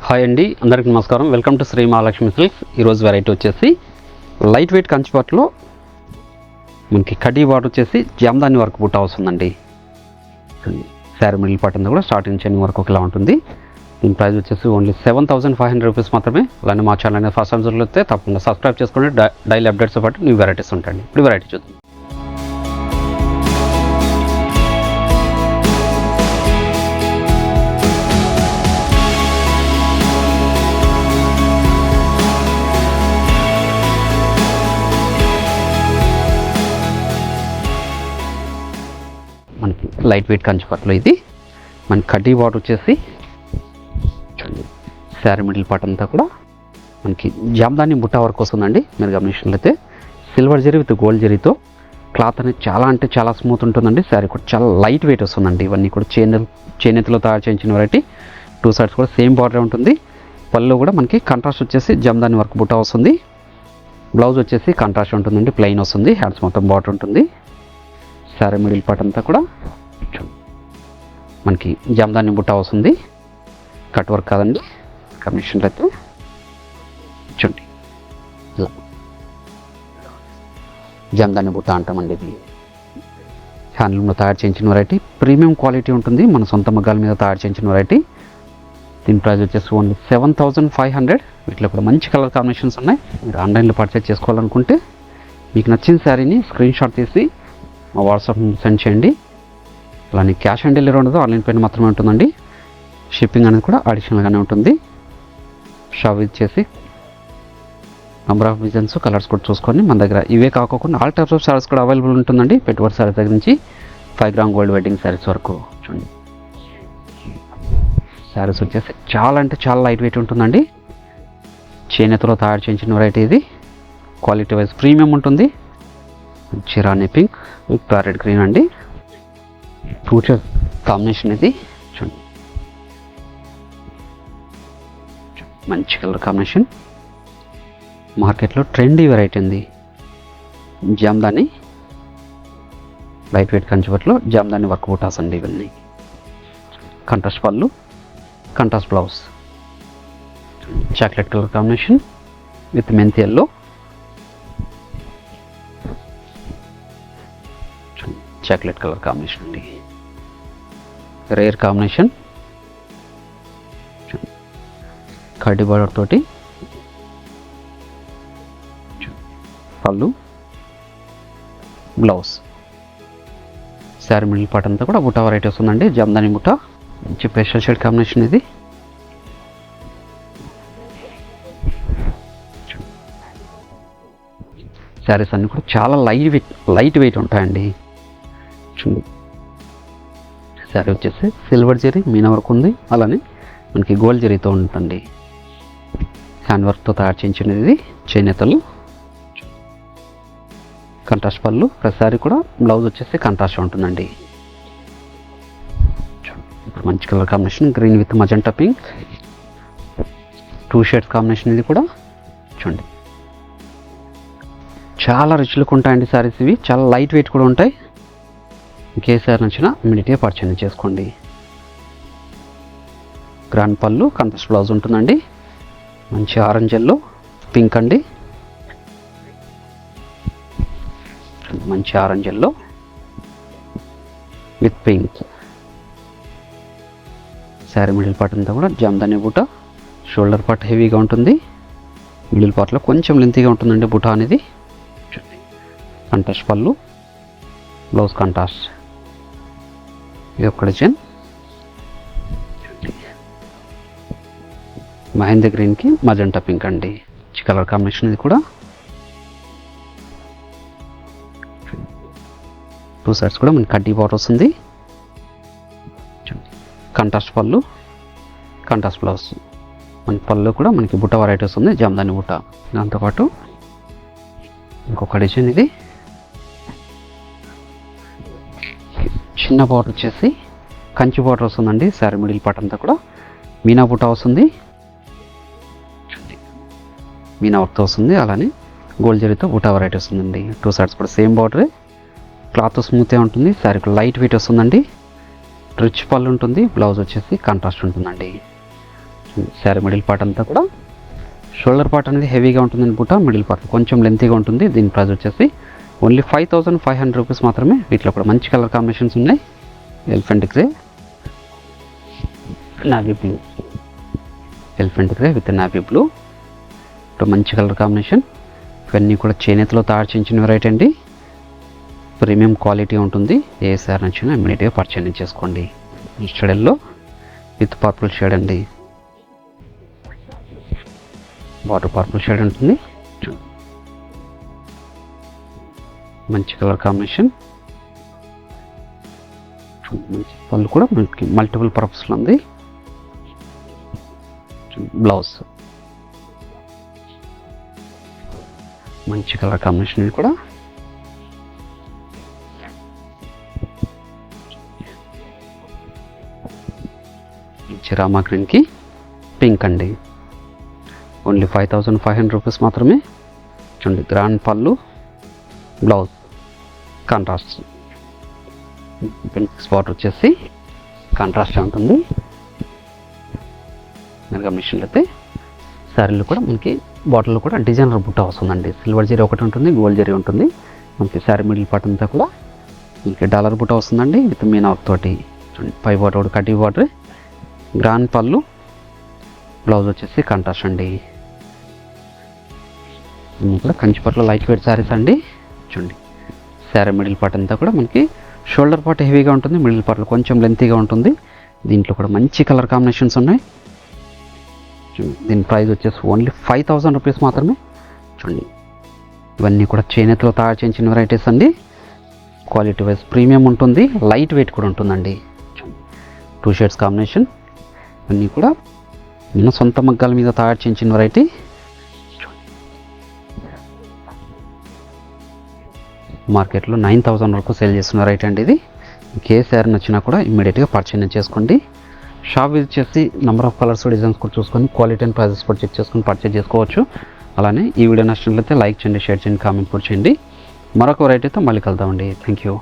Hi అండి, అందరికీ నమస్కారం. Welcome to Shri Mahalakshmi silks. ఈరోజు వెరైటీ వచ్చేసి లైట్ వెయిట్ కంచిపట్లో మనకి కడ్డీ బార్డర్ వచ్చేసి జామ్దాని వర్క్ బుట్ట వస్తుందండి. శారీ మిడిల్ పార్ట్ అంతా కూడా స్టార్టింగ్ చెన్నింగ్ వరకు ఒకలా ఉంటుంది. దీని ప్రైస్ వచ్చేసి ఓన్లీ 7,500 రూపీస్ మాత్రమే. అలానే మా ఛానల్ అనేది ఫస్ట్ టైం చూస్తే తప్పకుండా సబ్స్క్రైబ్ చేసుకుని డైలీ అప్డేట్స్తో పాటు న్యూ వెరైటీస్ ఉంటాయండి. ఇప్పుడు వెరైటీ చూద్దాం. మనకి లైట్ వెయిట్ కంచిపట్లో ఇది మన కడ్డీ బార్డర్ వచ్చేసి శారీ మిడిల్ పార్ట్ అంతా కూడా మనకి జామ్దాని బుట్ట వరకు వస్తుందండి. మీరు గమనించినట్లయితే సిల్వర్ జరీ విత్ గోల్డ్ జరీతో క్లాత్ అనేది చాలా స్మూత్ ఉంటుందండి. శారీ కూడా చాలా లైట్ వెయిట్ వస్తుందండి. ఇవన్నీ కూడా చేనేతలో తయారు చేయించిన వెరైటీ. టూ సైడ్స్ కూడా సేమ్ బార్డర్ ఉంటుంది. పళ్ళు కూడా మనకి కాంట్రాస్ట్ వచ్చేసి జామ్దాని వర్క్ బుట్ట వస్తుంది. బ్లౌజ్ వచ్చేసి కాంట్రాస్ట్ ఉంటుందండి, ప్లెయిన్ వస్తుంది. హ్యాండ్స్ మొత్తం బార్డర్ ఉంటుంది. శారీ మిడిల్ పార్ట్ అంతా కూడా మనకి జామ్దాని బుట్ట వస్తుంది. కట్ వర్క్ కాదండి, కమిషన్ అయితే చూడండి ఇలా జామ్దాని బుట్ట అంటామండి. ఇది హ్యాండ్లూమ్లో తయారు చేయించిన వెరైటీ, ప్రీమియం క్వాలిటీ ఉంటుంది. మన సొంత మగ్గాల మీద తయారు చేయించిన వెరైటీ. దీని ప్రైస్ వచ్చేసి ఓన్లీ 7,500. వీటిలో కూడా మంచి కలర్ కాంబినేషన్స్ ఉన్నాయి. మీరు ఆన్లైన్లో పర్చేస్ చేసుకోవాలనుకుంటే మీకు నచ్చిన శారీని స్క్రీన్ షాట్ తీసి మా వాట్సాప్ సెండ్ చేయండి. అలానే క్యాష్ ఆన్ డెలివరీ ఉండదు, ఆన్లైన్ పేమెంట్ మాత్రమే ఉంటుందండి. షిప్పింగ్ అనేది కూడా అడిషనల్గానే ఉంటుంది. షాప్ ఇచ్చేసి నంబర్ ఆఫ్ డిజైన్స్ కలర్స్ కూడా చూసుకొని మన దగ్గర ఇవే కాకుండా ఆల్ టైప్స్ ఆఫ్ శారీస్ కూడా అవైలబుల్ ఉంటుందండి. పెట్టుబడి శారీస్ దగ్గర నుంచి 5 గ్రామ్ గోల్డ్ వెడ్డింగ్ శారీస్ వరకు చూడండి. శారీస్ వచ్చేసి చాలా లైట్ వెయిట్ ఉంటుందండి. చేనేతలో తయారు చేయించిన వెరైటీ ఇది. క్వాలిటీ వైజ్ ప్రీమియం ఉంటుంది. చిరాని పింక్ విత్ ప్యారెట్ గ్రీన్ అండి. ఫ్యూచర్ కాంబినేషన్ ఇది చూడండి, మంచి కలర్ కాంబినేషన్. మార్కెట్లో ట్రెండీ వెరైటీ ఉంది. జామ్దాని లైట్ వెయిట్ కంచిపట్లో జామ్దాని వర్క్ బూటాస్ అండి. ఇవన్నీ కంట్రాస్ట్ పళ్ళు, contrast blouse, chocolate colour combination with మెంతి ఎల్లో. చాక్లెట్ కలర్ కాంబినేషన్ అండి, రేర్ కాంబినేషన్. కడ్డీ బార్డర్ తోటి పళ్ళు, బ్లౌజ్. శారీ మిడిల్ పార్ట్ అంతా కూడా బుట్ట వెరైటీ వస్తుందండి. జామ్దాని బుట్ట, మంచి పేస్టల్ షేడ్ కాంబినేషన్ ఇది. శారీస్ అన్నీ కూడా చాలా లైట్ వెయిట్ ఉంటాయండి. చూడండి, శారీ వచ్చేసి సిల్వర్ జరీ మీనా వర్క్ ఉంది. అలానే మనకి గోల్డ్ జరీతో ఉంటుంది. హ్యాండ్ వర్క్తో తయారు చేయించినది ఇది. చేనేతలు కంట్రాస్ట్ పళ్ళు, ప్రతి శారీ కూడా బ్లౌజ్ వచ్చేసి కాంట్రాస్ట్ ఉంటుందండి. ఇప్పుడు మంచి colour combination, green with magenta pink, 2 shades combination. ఇది కూడా చూడండి, చాలా రిచ్ లుక్ ఉంటాయండి శారీస్ ఇవి. చాలా లైట్ వెయిట్ కూడా ఉంటాయి. ఇంకే సారీ నచ్చినా ఇమీడియట్గా పర్చేజ్ చేసుకోండి. గ్రాండ్ పళ్ళు, కాంట్రాస్ట్ బ్లౌజ్ ఉంటుందండి. మంచి ఆరెంజ్ ఎల్లో పింక్ అండి, మంచి orange yellow with pink. Sari middle part అంతా కూడా జామ్దాని బూట. షోల్డర్ పార్ట్ హెవీగా ఉంటుంది, మిడిల్ పార్ట్లో కొంచెం లెంతీగా ఉంటుందండి బూట అనేది. కాంట్రాస్ట్ పళ్ళు, బ్లౌజ్ కాంట్రాస్ట్. ఇది ఒక డిజైన్, మహేంద్ర గ్రీన్కి మజంటా పింక్ అండి. కలర్ కాంబినేషన్ ఇది కూడా. 2 సైడ్స్ కూడా మనకి కడ్డీ బార్డర్ వస్తుంది. కాంట్రాస్ట్ పళ్ళు, కాంట్రాస్ట్ బ్లౌజ్. మన పళ్ళు కూడా మనకి బుట్ట వెరైటీ వస్తుంది, జామ్దాని బుట్ట. దాంతోపాటు ఇంకొక డిజైన్ ఇది. చిన్న బార్డర్ వచ్చేసి కంచి బార్డర్ వస్తుందండి. శారీ మిడిల్ పార్ట్ అంతా కూడా మీనా బుట్ట వస్తుంది, మీనా వర్క్తో వస్తుంది. అలానే గోల్డ్ జరీతో బుట్ట వెరైటీ వస్తుందండి. 2 సైడ్స్ కూడా సేమ్ బార్డరే. క్లాత్ స్మూత్గా ఉంటుంది. శారీ లైట్ వెయిట్ వస్తుందండి. రిచ్ పళ్ళు ఉంటుంది. బ్లౌజ్ వచ్చేసి కాంట్రాస్ట్ ఉంటుందండి. శారీ మిడిల్ పార్ట్ అంతా కూడా షోల్డర్ పార్ట్ అనేది హెవీగా ఉంటుందని బుట్ట, మిడిల్ పార్ట్ కొంచెం లెంతీగా ఉంటుంది. దీని ప్రైస్ వచ్చేసి ఓన్లీ 5500 రూపీస్ మాత్రమే. వీటిలో కూడా మంచి కలర్ కాంబినేషన్స్ ఉన్నాయి. Elephant grey, navy blue, elephant grey with navy blue, ఇప్పుడు మంచి కలర్ కాంబినేషన్. ఇవన్నీ కూడా చేనేతలో తయారు చేయించిన వెరైటీ అండి. ప్రీమియం క్వాలిటీ ఉంటుంది. ఏ సార్ నచ్చినా ఇమీడియట్గా పర్చేజ్ చేసుకోండి. Mustard yellow with purple shade అండి, వాటర్ పర్పుల్ షేడ్ ఉంటుంది. మంచి కలర్ కాంబినేషన్. మంచి పళ్ళు కూడా మనకి మల్టిపుల్ పర్పస్లో ఉంది. బ్లౌజ్ మంచి కలర్ కాంబినేషన్. ఇది కూడా మంచి రామా గ్రీన్కి పింక్ అండి. ఓన్లీ 5500 రూపీస్ మాత్రమే. చూడండి, గ్రాండ్ పళ్ళు, బ్లౌజ్ కాంట్రాస్ట్, పింక్ స్పాట్ వచ్చేసి కాంట్రాస్ట్ ఉంటుంది. మీరు గమనించినట్లయితే శారీలో కూడా మనకి బాటిల్లో కూడా డిజైనర్ బుట్ట వస్తుందండి. సిల్వర్ జరీ ఒకటి ఉంటుంది, గోల్డ్ జరీ ఉంటుంది. మనకి శారీ మిడిల్ పార్ట్ అంతా కూడా మనకి డాలర్ బుట్ట వస్తుందండి విత్ మీనా వర్క్ తోటి. చూడండి, పై బార్డర్ కూడా కడ్డీ బార్డర్, గ్రాండ్ పళ్ళు, బ్లౌజ్ వచ్చేసి కాంట్రాస్ట్ అండి. కూడా కంచిపట్లో లైట్ వెయిట్ శారీస్ అండి. చూడండి, శారీ మిడిల్ పార్ట్ అంతా కూడా మనకి షోల్డర్ పార్ట్ హెవీగా ఉంటుంది, మిడిల్ పార్ట్లో కొంచెం లెంతీగా ఉంటుంది. దీంట్లో కూడా మంచి కలర్ కాంబినేషన్స్ ఉన్నాయి. దీని ప్రైస్ వచ్చేసి ఓన్లీ 5000 రూపీస్ మాత్రమే. చూడండి, ఇవన్నీ కూడా చేనేతలో తయారు చేయించిన వెరైటీస్ అండి. క్వాలిటీ వైజ్ ప్రీమియం ఉంటుంది, లైట్ వెయిట్ కూడా ఉంటుందండి. 2 షేడ్స్ కాంబినేషన్. ఇవన్నీ కూడా నేను సొంత మగ్గాల మీద తయారు చేయించిన వెరైటీ. మార్కెట్లో 9000 వరకు సేల్ చేస్తున్న వెరైటీ అండి ఇది. ఏ శారీ నచ్చినా కూడా ఇమ్మీడియట్గా పర్చేజ్ చేసుకోండి. షాప్ విజిట్ చేసి నెంబర్ ఆఫ్ కలర్స్ డిజైన్స్ కూడా చూసుకొని క్వాలిటీ అండ్ ప్రైజెస్ కూడా చెక్ చేసుకొని పర్చేజ్ చేసుకోవచ్చు. అలానే ఈ వీడియో నచ్చినట్లయితే లైక్ చేయండి, షేర్ చేయండి, కామెంట్ కూడా చేయండి. మరొక వెరైటీతో మళ్ళీ కలుద్దామండి. Thank you.